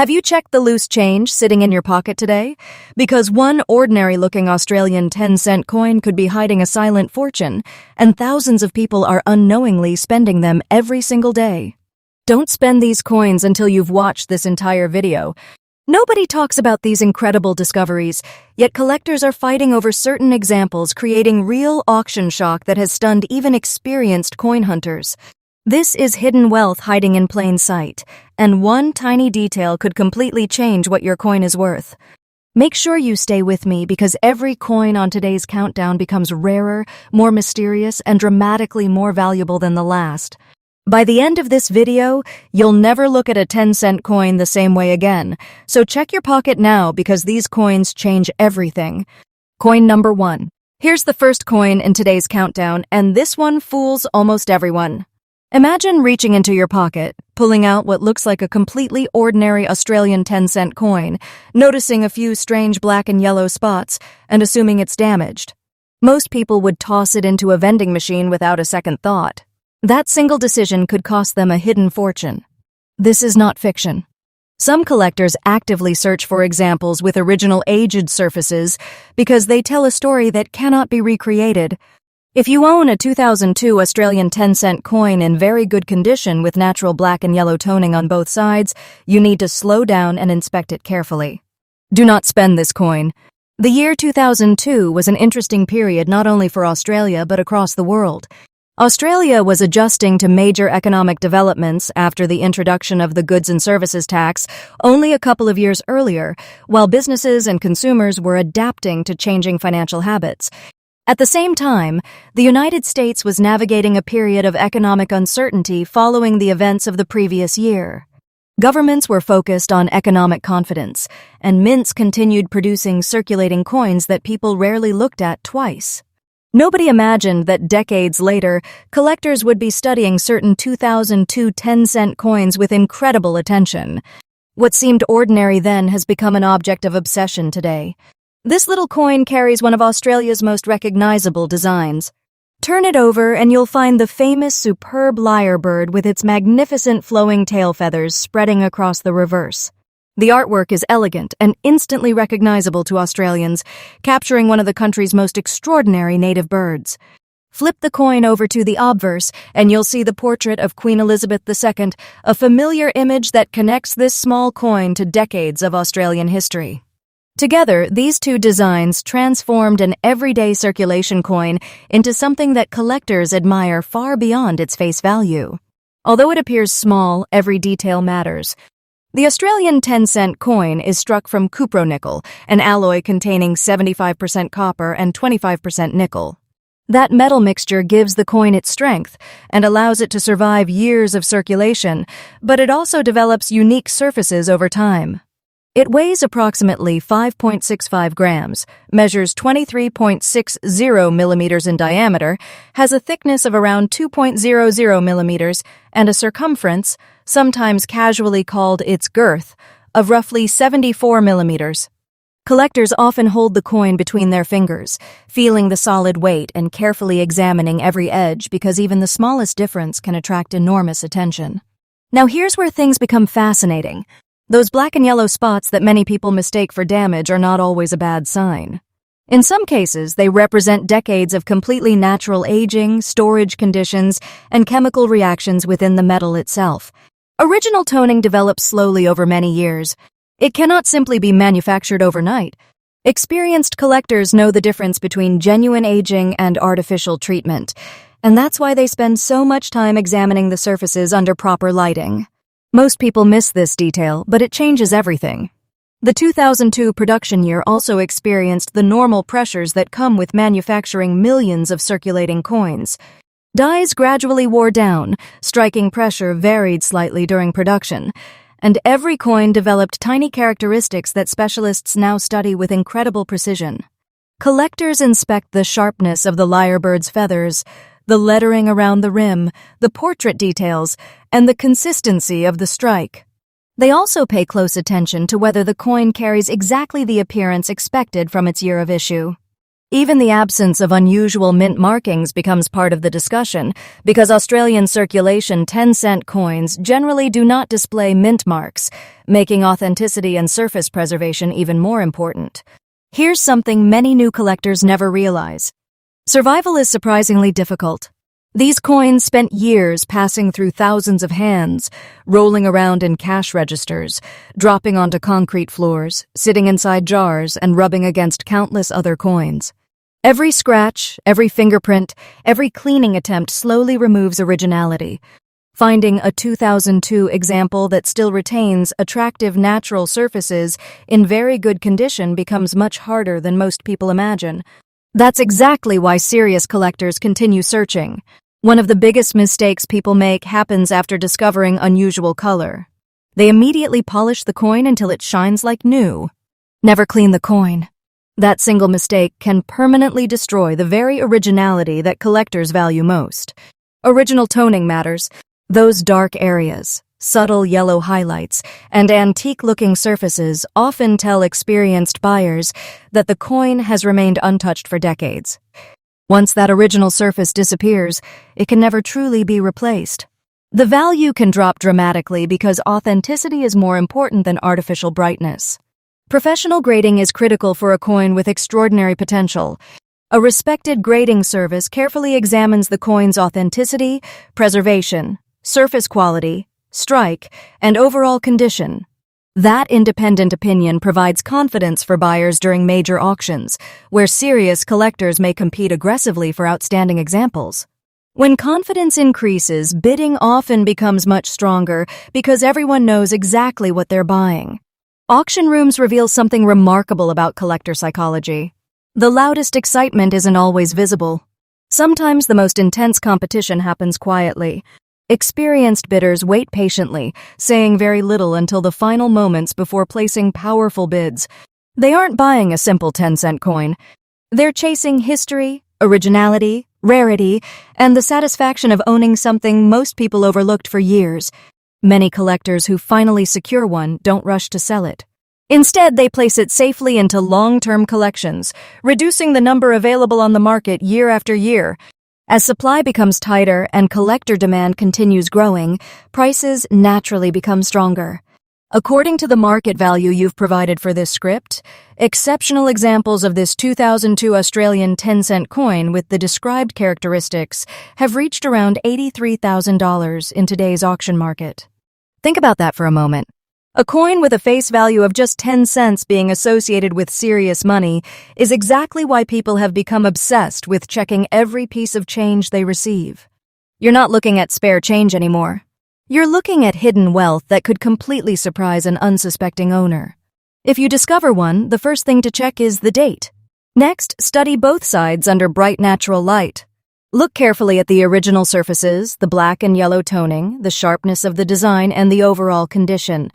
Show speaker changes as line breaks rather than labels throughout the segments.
Have you checked the loose change sitting in your pocket today? Because one ordinary-looking Australian 10-cent coin could be hiding a silent fortune, and thousands of people are unknowingly spending them every single day. Don't spend these coins until you've watched this entire video. Nobody talks about these incredible discoveries, yet collectors are fighting over certain examples, creating real auction shock that has stunned even experienced coin hunters. This is hidden wealth hiding in plain sight, and one tiny detail could completely change what your coin is worth. Make sure you stay with me because every coin on today's countdown becomes rarer, more mysterious, and dramatically more valuable than the last. By the end of this video, you'll never look at a 10-cent coin the same way again, so check your pocket now because these coins change everything. Coin number 1. Here's the first coin in today's countdown, and this one fools almost everyone. Imagine reaching into your pocket, pulling out what looks like a completely ordinary Australian 10-cent coin, noticing a few strange black and yellow spots, and assuming it's damaged. Most people would toss it into a vending machine without a second thought. That single decision could cost them a hidden fortune. This is not fiction. Some collectors actively search for examples with original aged surfaces because they tell a story that cannot be recreated. If you own a 2002 Australian 10-cent coin in very good condition with natural black and yellow toning on both sides, you need to slow down and inspect it carefully. Do not spend this coin. The year 2002 was an interesting period not only for Australia but across the world. Australia was adjusting to major economic developments after the introduction of the goods and services tax only a couple of years earlier, while businesses and consumers were adapting to changing financial habits. At the same time, the United States was navigating a period of economic uncertainty following the events of the previous year. Governments were focused on economic confidence, and mints continued producing circulating coins that people rarely looked at twice. Nobody imagined that decades later, collectors would be studying certain 2002 10-cent coins with incredible attention. What seemed ordinary then has become an object of obsession today. This little coin carries one of Australia's most recognizable designs. Turn it over and you'll find the famous superb lyrebird with its magnificent flowing tail feathers spreading across the reverse. The artwork is elegant and instantly recognizable to Australians, capturing one of the country's most extraordinary native birds. Flip the coin over to the obverse and you'll see the portrait of Queen Elizabeth II, a familiar image that connects this small coin to decades of Australian history. Together, these two designs transformed an everyday circulation coin into something that collectors admire far beyond its face value. Although it appears small, every detail matters. The Australian 10-cent coin is struck from cupronickel, an alloy containing 75% copper and 25% nickel. That metal mixture gives the coin its strength and allows it to survive years of circulation, but it also develops unique surfaces over time. It weighs approximately 5.65 grams, measures 23.60 millimeters in diameter, has a thickness of around 2.00 millimeters, and a circumference, sometimes casually called its girth, of roughly 74 millimeters. Collectors often hold the coin between their fingers, feeling the solid weight and carefully examining every edge because even the smallest difference can attract enormous attention. Now here's where things become fascinating. Those black and yellow spots that many people mistake for damage are not always a bad sign. In some cases, they represent decades of completely natural aging, storage conditions, and chemical reactions within the metal itself. Original toning develops slowly over many years. It cannot simply be manufactured overnight. Experienced collectors know the difference between genuine aging and artificial treatment, and that's why they spend so much time examining the surfaces under proper lighting. Most people miss this detail, but it changes everything. The 2002 production year also experienced the normal pressures that come with manufacturing millions of circulating coins. Dies gradually wore down, striking pressure varied slightly during production, and every coin developed tiny characteristics that specialists now study with incredible precision. Collectors inspect the sharpness of the lyrebird's feathers, the lettering around the rim, the portrait details, and the consistency of the strike. They also pay close attention to whether the coin carries exactly the appearance expected from its year of issue. Even the absence of unusual mint markings becomes part of the discussion, because Australian circulation 10-cent coins generally do not display mint marks, making authenticity and surface preservation even more important. Here's something many new collectors never realize. Survival is surprisingly difficult. These coins spent years passing through thousands of hands, rolling around in cash registers, dropping onto concrete floors, sitting inside jars, and rubbing against countless other coins. Every scratch, every fingerprint, every cleaning attempt slowly removes originality. Finding a 2002 example that still retains attractive natural surfaces in very good condition becomes much harder than most people imagine. That's exactly why serious collectors continue searching. One of the biggest mistakes people make happens after discovering unusual color. They immediately polish the coin until it shines like new. Never clean the coin. That single mistake can permanently destroy the very originality that collectors value most. Original toning matters. Those dark areas, subtle yellow highlights, and antique-looking surfaces often tell experienced buyers that the coin has remained untouched for decades. Once that original surface disappears, it can never truly be replaced. The value can drop dramatically because authenticity is more important than artificial brightness. Professional grading is critical for a coin with extraordinary potential. A respected grading service carefully examines the coin's authenticity, preservation, surface quality, strike, and overall condition. That independent opinion provides confidence for buyers during major auctions, where serious collectors may compete aggressively for outstanding examples. When confidence increases, bidding often becomes much stronger because everyone knows exactly what they're buying. Auction rooms reveal something remarkable about collector psychology. The loudest excitement isn't always visible. Sometimes the most intense competition happens quietly. Experienced bidders wait patiently, saying very little until the final moments before placing powerful bids. They aren't buying a simple 10-cent coin. They're chasing history, originality, rarity, and the satisfaction of owning something most people overlooked for years. Many collectors who finally secure one don't rush to sell it. Instead, they place it safely into long-term collections, reducing the number available on the market year after year. As supply becomes tighter and collector demand continues growing, prices naturally become stronger. According to the market value you've provided for this script, exceptional examples of this 2002 Australian 10-cent coin with the described characteristics have reached around $83,000 in today's auction market. Think about that for a moment. A coin with a face value of just 10 cents being associated with serious money is exactly why people have become obsessed with checking every piece of change they receive. You're not looking at spare change anymore. You're looking at hidden wealth that could completely surprise an unsuspecting owner. If you discover one, the first thing to check is the date. Next, study both sides under bright natural light. Look carefully at the original surfaces, the black and yellow toning, the sharpness of the design, and the overall condition.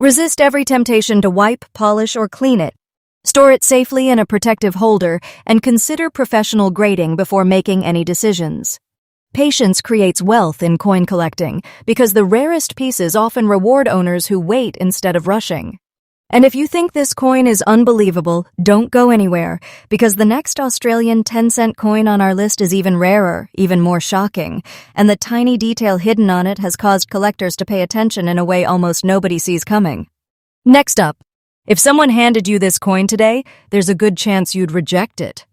Resist every temptation to wipe, polish, or clean it. Store it safely in a protective holder and consider professional grading before making any decisions. Patience creates wealth in coin collecting because the rarest pieces often reward owners who wait instead of rushing. And if you think this coin is unbelievable, don't go anywhere, because the next Australian 10-cent coin on our list is even rarer, even more shocking, and the tiny detail hidden on it has caused collectors to pay attention in a way almost nobody sees coming. Next up, if someone handed you this coin today, there's a good chance you'd reject it.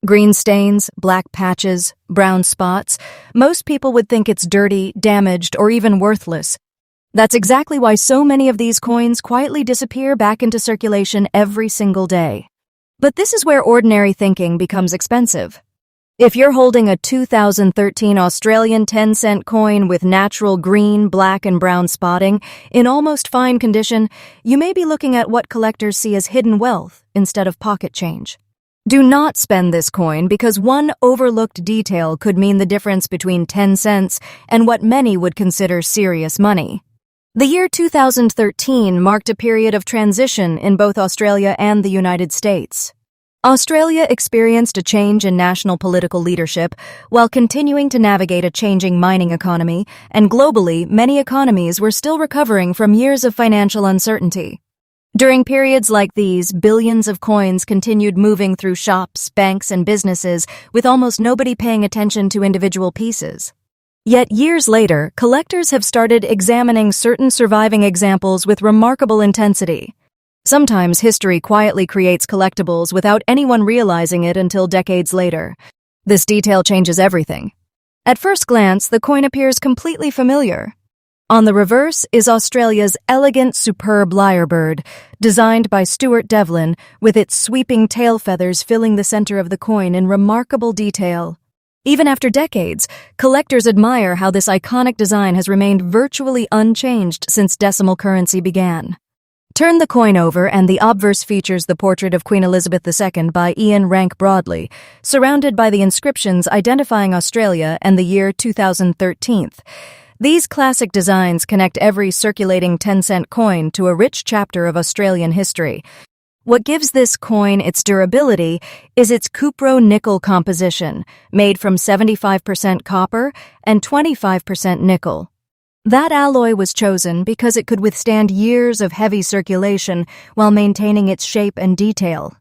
Green stains, black patches, brown spots, most people would think it's dirty, damaged, or even worthless. That's exactly why so many of these coins quietly disappear back into circulation every single day. But this is where ordinary thinking becomes expensive. If you're holding a 2013 Australian 10-cent coin with natural green, black, and brown spotting in almost fine condition, you may be looking at what collectors see as hidden wealth instead of pocket change. Do not spend this coin because one overlooked detail could mean the difference between 10 cents and what many would consider serious money. The year 2013 marked a period of transition in both Australia and the United States. Australia experienced a change in national political leadership while continuing to navigate a changing mining economy, and globally, many economies were still recovering from years of financial uncertainty. During periods like these, billions of coins continued moving through shops, banks, and businesses, with almost nobody paying attention to individual pieces. Yet years later, collectors have started examining certain surviving examples with remarkable intensity. Sometimes history quietly creates collectibles without anyone realizing it until decades later. This detail changes everything. At first glance, the coin appears completely familiar. On the reverse is Australia's elegant, superb lyrebird, designed by Stuart Devlin, with its sweeping tail feathers filling the center of the coin in remarkable detail. Even after decades, collectors admire how this iconic design has remained virtually unchanged since decimal currency began. Turn the coin over and the obverse features the portrait of Queen Elizabeth II by Ian Rank Broadley, surrounded by the inscriptions identifying Australia and the year 2013. These classic designs connect every circulating 10-cent coin to a rich chapter of Australian history. What gives this coin its durability is its cupro-nickel composition, made from 75% copper and 25% nickel. That alloy was chosen because it could withstand years of heavy circulation while maintaining its shape and detail.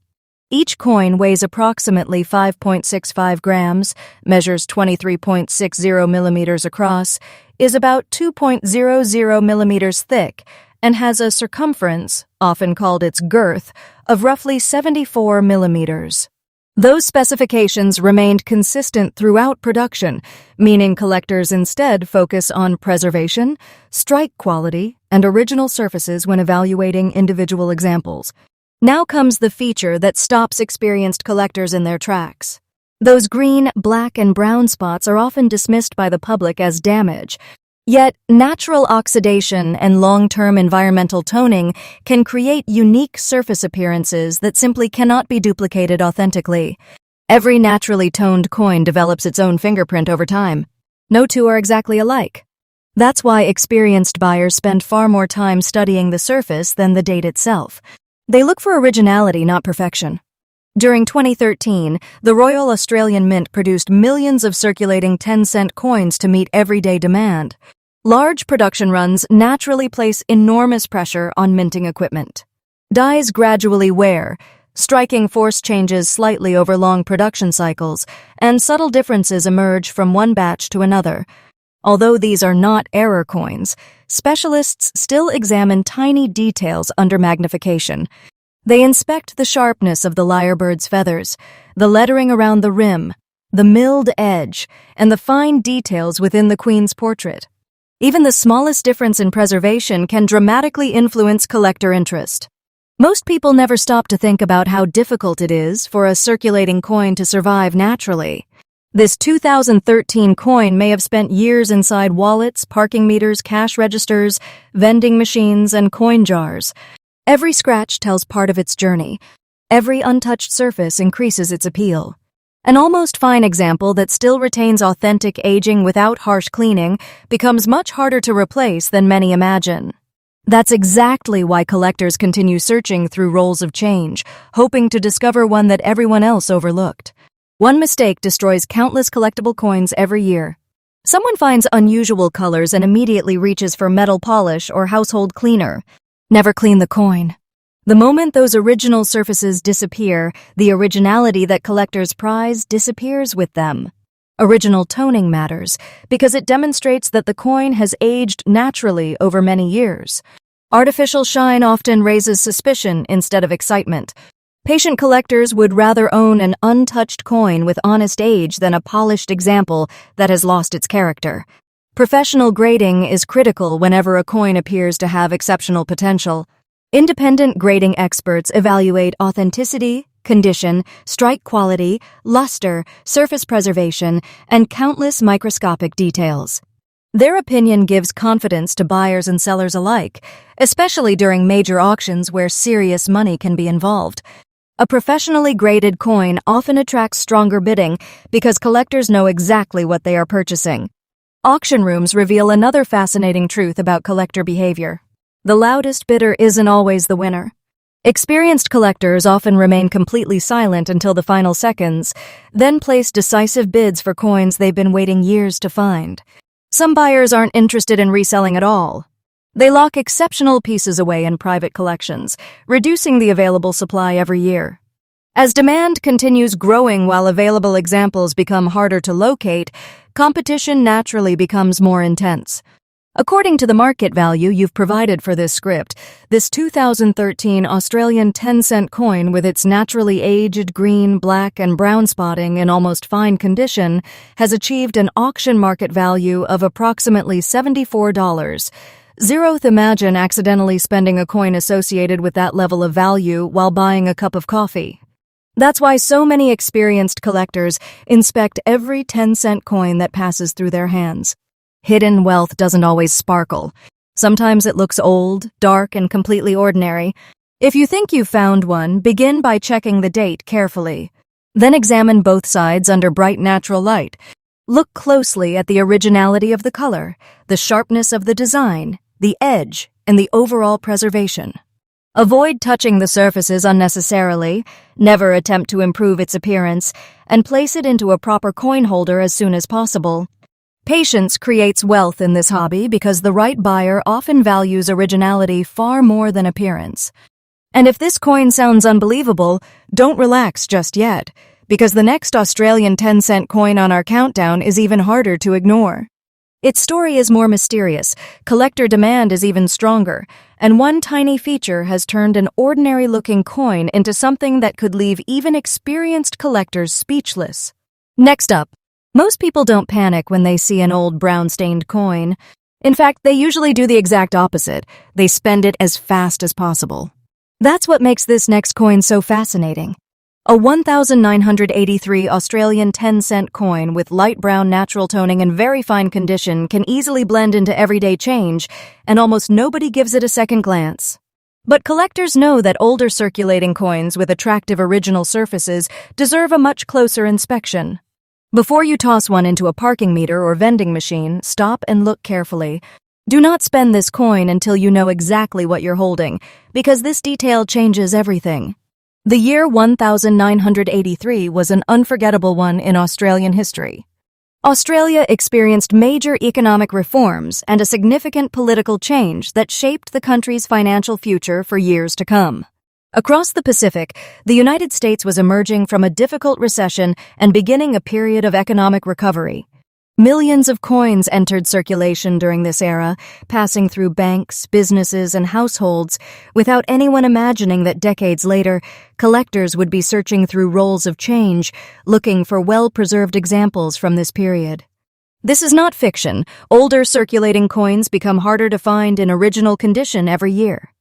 Each coin weighs approximately 5.65 grams, measures 23.60 millimeters across, is about 2.00 millimeters thick, and has a circumference, often called its girth, of roughly 74 millimeters. Those specifications remained consistent throughout production, meaning collectors instead focus on preservation, strike quality, and original surfaces when evaluating individual examples. Now comes the feature that stops experienced collectors in their tracks. Those green, black, and brown spots are often dismissed by the public as damage. Yet, natural oxidation and long-term environmental toning can create unique surface appearances that simply cannot be duplicated authentically. Every naturally toned coin develops its own fingerprint over time. No two are exactly alike. That's why experienced buyers spend far more time studying the surface than the date itself. They look for originality, not perfection. During 2013, the Royal Australian Mint produced millions of circulating 10-cent coins to meet everyday demand. Large production runs naturally place enormous pressure on minting equipment. Dies gradually wear, striking force changes slightly over long production cycles, and subtle differences emerge from one batch to another. Although these are not error coins, specialists still examine tiny details under magnification. They inspect the sharpness of the lyrebird's feathers, the lettering around the rim, the milled edge, and the fine details within the Queen's portrait. Even the smallest difference in preservation can dramatically influence collector interest. Most people never stop to think about how difficult it is for a circulating coin to survive naturally. This 2013 coin may have spent years inside wallets, parking meters, cash registers, vending machines, and coin jars. Every scratch tells part of its journey. Every untouched surface increases its appeal. An almost fine example that still retains authentic aging without harsh cleaning becomes much harder to replace than many imagine. That's exactly why collectors continue searching through rolls of change, hoping to discover one that everyone else overlooked. One mistake destroys countless collectible coins every year. Someone finds unusual colors and immediately reaches for metal polish or household cleaner. Never clean the coin. The moment those original surfaces disappear, the originality that collectors prize disappears with them. Original toning matters because it demonstrates that the coin has aged naturally over many years. Artificial shine often raises suspicion instead of excitement. Patient collectors would rather own an untouched coin with honest age than a polished example that has lost its character. Professional grading is critical whenever a coin appears to have exceptional potential. Independent grading experts evaluate authenticity, condition, strike quality, luster, surface preservation, and countless microscopic details. Their opinion gives confidence to buyers and sellers alike, especially during major auctions where serious money can be involved. A professionally graded coin often attracts stronger bidding because collectors know exactly what they are purchasing. Auction rooms reveal another fascinating truth about collector behavior. The loudest bidder isn't always the winner. Experienced collectors often remain completely silent until the final seconds, then place decisive bids for coins they've been waiting years to find. Some buyers aren't interested in reselling at all. They lock exceptional pieces away in private collections, reducing the available supply every year. As demand continues growing while available examples become harder to locate, competition naturally becomes more intense. According to the market value you've provided for this script, this 2013 Australian 10-cent coin with its naturally aged green, black, and brown spotting in almost fine condition has achieved an auction market value of approximately $74. Zeroth imagine accidentally spending a coin associated with that level of value while buying a cup of coffee. That's why so many experienced collectors inspect every 10-cent coin that passes through their hands. Hidden wealth doesn't always sparkle. Sometimes it looks old, dark, and completely ordinary. If you think you've found one, begin by checking the date carefully. Then examine both sides under bright natural light. Look closely at the originality of the color, the sharpness of the design, the edge, and the overall preservation. Avoid touching the surfaces unnecessarily, never attempt to improve its appearance, and place it into a proper coin holder as soon as possible. Patience creates wealth in this hobby because the right buyer often values originality far more than appearance. And if this coin sounds unbelievable, don't relax just yet, because the next Australian 10-cent coin on our countdown is even harder to ignore. Its story is more mysterious, collector demand is even stronger, and one tiny feature has turned an ordinary-looking coin into something that could leave even experienced collectors speechless. Next up, most people don't panic when they see an old brown-stained coin. In fact, they usually do the exact opposite. They spend it as fast as possible. That's what makes this next coin so fascinating. A 1983 Australian 10-cent coin with light brown natural toning and very fine condition can easily blend into everyday change, and almost nobody gives it a second glance. But collectors know that older circulating coins with attractive original surfaces deserve a much closer inspection. Before you toss one into a parking meter or vending machine, stop and look carefully. Do not spend this coin until you know exactly what you're holding, because this detail changes everything. The year 1983 was an unforgettable one in Australian history. Australia experienced major economic reforms and a significant political change that shaped the country's financial future for years to come. Across the Pacific, the United States was emerging from a difficult recession and beginning a period of economic recovery. Millions of coins entered circulation during this era, passing through banks, businesses, and households, without anyone imagining that decades later, collectors would be searching through rolls of change, looking for well-preserved examples from this period. This is not fiction. Older circulating coins become harder to find in original condition every year.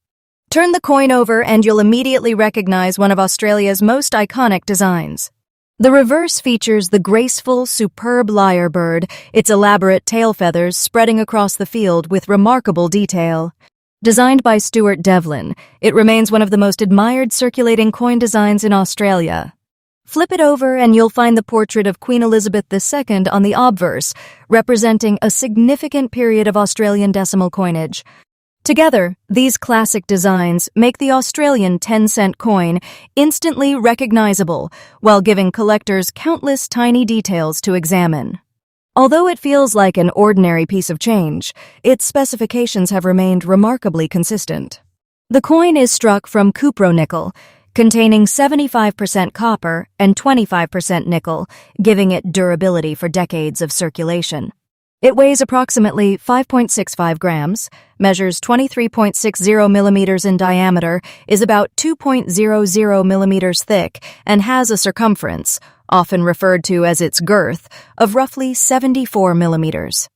Turn the coin over and you'll immediately recognize one of Australia's most iconic designs. The reverse features the graceful, superb lyrebird, its elaborate tail feathers spreading across the field with remarkable detail. Designed by Stuart Devlin, it remains one of the most admired circulating coin designs in Australia. Flip it over and you'll find the portrait of Queen Elizabeth II on the obverse, representing a significant period of Australian decimal coinage. Together, these classic designs make the Australian 10-cent coin instantly recognizable while giving collectors countless tiny details to examine. Although it feels like an ordinary piece of change, its specifications have remained remarkably consistent. The coin is struck from cupronickel, containing 75% copper and 25% nickel, giving it durability for decades of circulation. It weighs approximately 5.65 grams, measures 23.60 millimeters in diameter, is about 2.00 millimeters thick, and has a circumference, often referred to as its girth, of roughly 74 millimeters.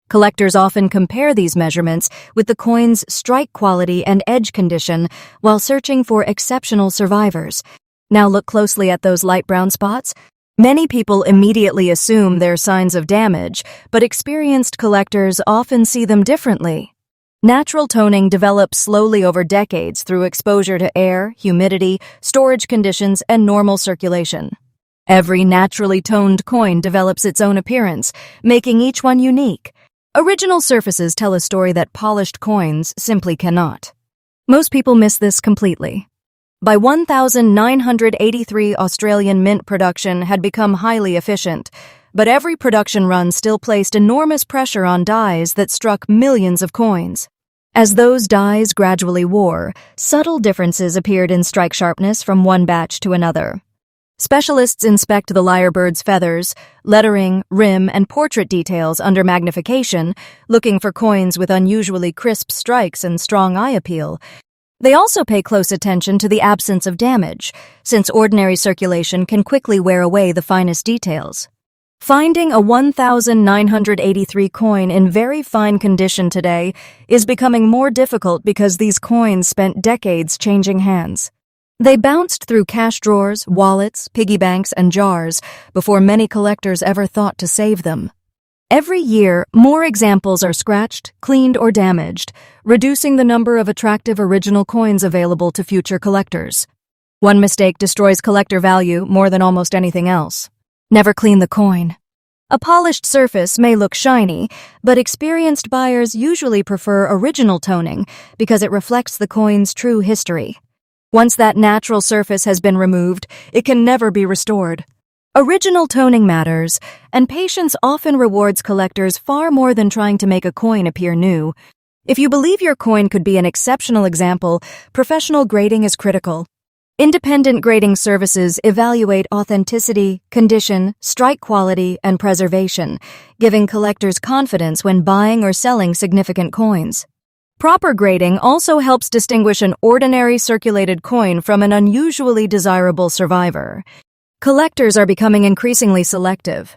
Collectors often compare these measurements with the coin's strike quality and edge condition while searching for exceptional survivors. Now look closely at those light brown spots. Many people immediately assume they're signs of damage, but experienced collectors often see them differently. Natural toning develops slowly over decades through exposure to air, humidity, storage conditions, and normal circulation. Every naturally toned coin develops its own appearance, making each one unique. Original surfaces tell a story that polished coins simply cannot. Most people miss this completely. By 1983, Australian mint production had become highly efficient, but every production run still placed enormous pressure on dies that struck millions of coins. As those dies gradually wore, subtle differences appeared in strike sharpness from one batch to another. Specialists inspect the lyrebird's feathers, lettering, rim, and portrait details under magnification, looking for coins with unusually crisp strikes and strong eye appeal. They also pay close attention to the absence of damage, since ordinary circulation can quickly wear away the finest details. Finding a 1983 coin in very fine condition today is becoming more difficult because these coins spent decades changing hands. They bounced through cash drawers, wallets, piggy banks, and jars before many collectors ever thought to save them. Every year, more examples are scratched, cleaned, or damaged, reducing the number of attractive original coins available to future collectors. One mistake destroys collector value more than almost anything else. Never clean the coin. A polished surface may look shiny, but experienced buyers usually prefer original toning because it reflects the coin's true history. Once that natural surface has been removed, it can never be restored. Original toning matters, and patience often rewards collectors far more than trying to make a coin appear new. If you believe your coin could be an exceptional example, professional grading is critical. Independent grading services evaluate authenticity, condition, strike quality, and preservation, giving collectors confidence when buying or selling significant coins. Proper grading also helps distinguish an ordinary circulated coin from an unusually desirable survivor. Collectors are becoming increasingly selective.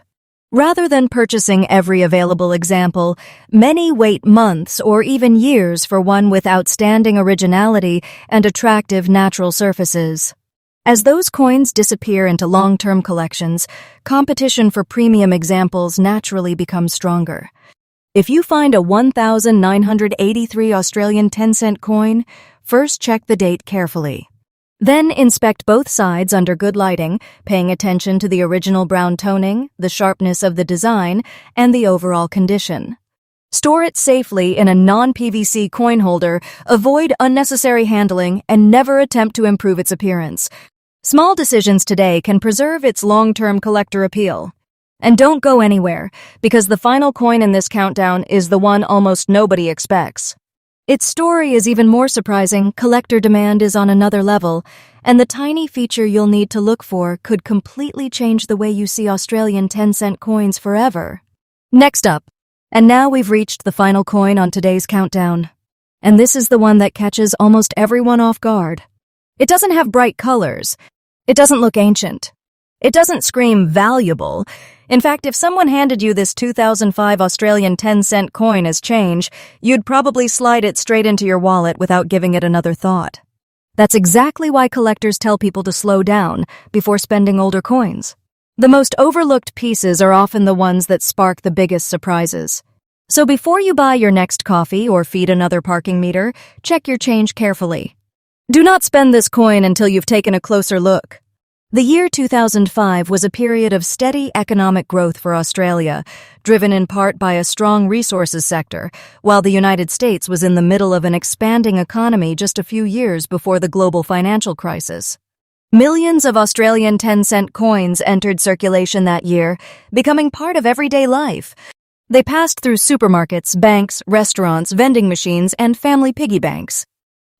Rather than purchasing every available example, many wait months or even years for one with outstanding originality and attractive natural surfaces. As those coins disappear into long-term collections, competition for premium examples naturally becomes stronger. If you find a 1983 Australian 10-cent coin, first check the date carefully. Then inspect both sides under good lighting, paying attention to the original brown toning, the sharpness of the design, and the overall condition. Store it safely in a non-PVC coin holder, avoid unnecessary handling, and never attempt to improve its appearance. Small decisions today can preserve its long-term collector appeal. And don't go anywhere, because the final coin in this countdown is the one almost nobody expects. Its story is even more surprising. Collector demand is on another level, and the tiny feature you'll need to look for could completely change the way you see Australian 10-cent coins forever. Next up, and now we've reached the final coin on today's countdown. And this is the one that catches almost everyone off guard. It doesn't have bright colors. It doesn't look ancient. It doesn't scream valuable. In fact, if someone handed you this 2005 Australian 10-cent coin as change, you'd probably slide it straight into your wallet without giving it another thought. That's exactly why collectors tell people to slow down before spending older coins. The most overlooked pieces are often the ones that spark the biggest surprises. So before you buy your next coffee or feed another parking meter, check your change carefully. Do not spend this coin until you've taken a closer look. The year 2005 was a period of steady economic growth for Australia, driven in part by a strong resources sector, while the United States was in the middle of an expanding economy just a few years before the global financial crisis. Millions of Australian 10-cent coins entered circulation that year, becoming part of everyday life. They passed through supermarkets, banks, restaurants, vending machines, and family piggy banks.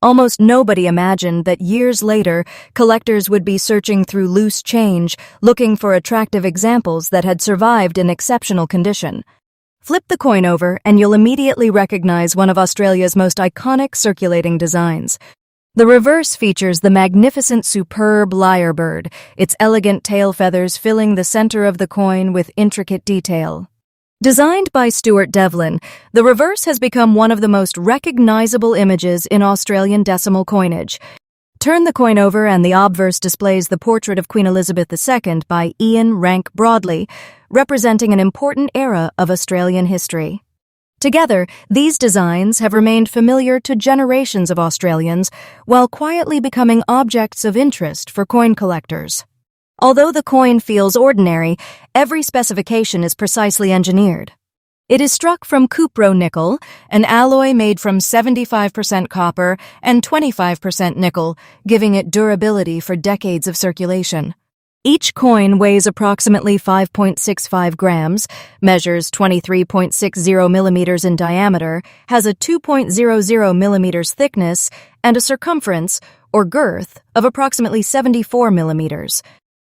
Almost nobody imagined that years later, collectors would be searching through loose change, looking for attractive examples that had survived in exceptional condition. Flip the coin over, and you'll immediately recognize one of Australia's most iconic circulating designs. The reverse features the magnificent superb lyrebird, its elegant tail feathers filling the center of the coin with intricate detail. Designed by Stuart Devlin, the reverse has become one of the most recognizable images in Australian decimal coinage. Turn the coin over and the obverse displays the portrait of Queen Elizabeth II by Ian Rank Broadley, representing an important era of Australian history. Together, these designs have remained familiar to generations of Australians, while quietly becoming objects of interest for coin collectors. Although the coin feels ordinary, every specification is precisely engineered. It is struck from cupro nickel, an alloy made from 75% copper and 25% nickel, giving it durability for decades of circulation. Each coin weighs approximately 5.65 grams, measures 23.60 millimeters in diameter, has a 2.00 millimeters thickness, and a circumference, or girth, of approximately 74 millimeters.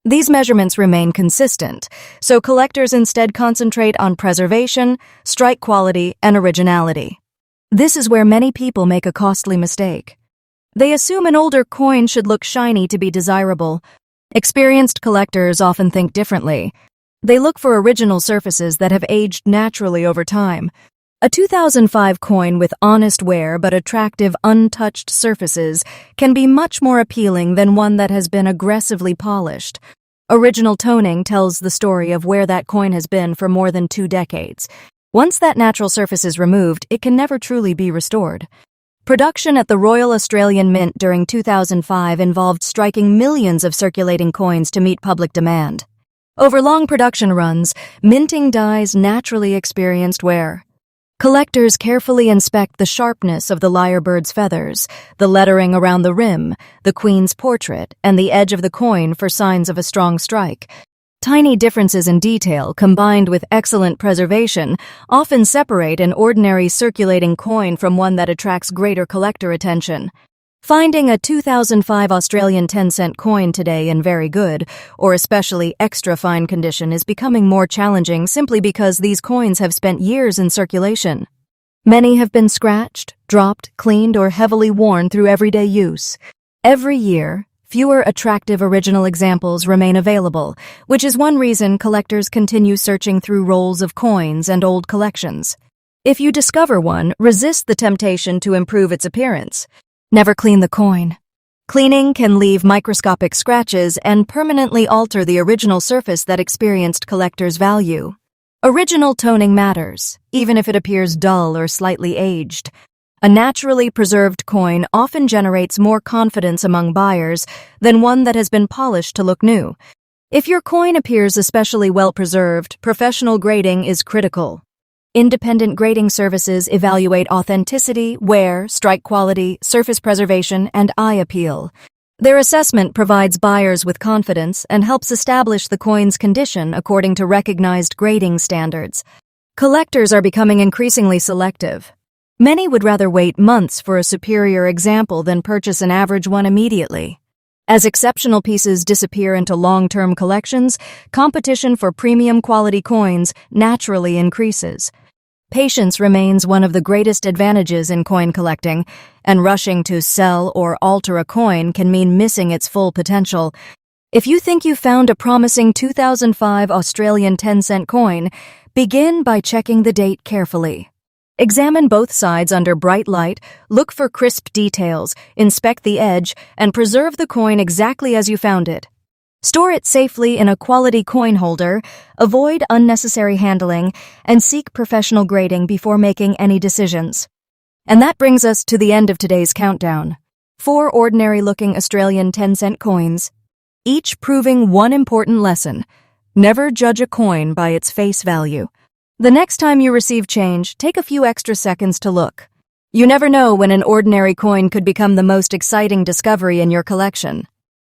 These measurements remain consistent, so collectors instead concentrate on preservation, strike quality, and originality. This is where many people make a costly mistake. They assume an older coin should look shiny to be desirable. Experienced collectors often think differently. They look for original surfaces that have aged naturally over time. A 2005 coin with honest wear but attractive untouched surfaces can be much more appealing than one that has been aggressively polished. Original toning tells the story of where that coin has been for more than 2 decades. Once that natural surface is removed, it can never truly be restored. Production at the Royal Australian Mint during 2005 involved striking millions of circulating coins to meet public demand. Over long production runs, minting dies naturally experienced wear. Collectors carefully inspect the sharpness of the lyrebird's feathers, the lettering around the rim, the queen's portrait, and the edge of the coin for signs of a strong strike. Tiny differences in detail, combined with excellent preservation, often separate an ordinary circulating coin from one that attracts greater collector attention. Finding a 2005 Australian 10-cent coin today in very good, or especially extra fine condition is becoming more challenging simply because these coins have spent years in circulation. Many have been scratched, dropped, cleaned, or heavily worn through everyday use. Every year, fewer attractive original examples remain available, which is one reason collectors continue searching through rolls of coins and old collections. If you discover one, resist the temptation to improve its appearance. Never clean the coin. Cleaning can leave microscopic scratches and permanently alter the original surface that experienced collectors value. Original toning matters, even if it appears dull or slightly aged. A naturally preserved coin often generates more confidence among buyers than one that has been polished to look new. If your coin appears especially well preserved, professional grading is critical. Independent grading services evaluate authenticity, wear, strike quality, surface preservation, and eye appeal. Their assessment provides buyers with confidence and helps establish the coin's condition according to recognized grading standards. Collectors are becoming increasingly selective. Many would rather wait months for a superior example than purchase an average one immediately. As exceptional pieces disappear into long-term collections, competition for premium quality coins naturally increases. Patience remains one of the greatest advantages in coin collecting, and rushing to sell or alter a coin can mean missing its full potential. If you think you found a promising 2005 Australian 10-cent coin, begin by checking the date carefully. Examine both sides under bright light, look for crisp details, inspect the edge, and preserve the coin exactly as you found it. Store it safely in a quality coin holder, avoid unnecessary handling, and seek professional grading before making any decisions. And that brings us to the end of today's countdown. 4 ordinary-looking Australian 10-cent coins, each proving one important lesson: never judge a coin by its face value. The next time you receive change, take a few extra seconds to look. You never know when an ordinary coin could become the most exciting discovery in your collection.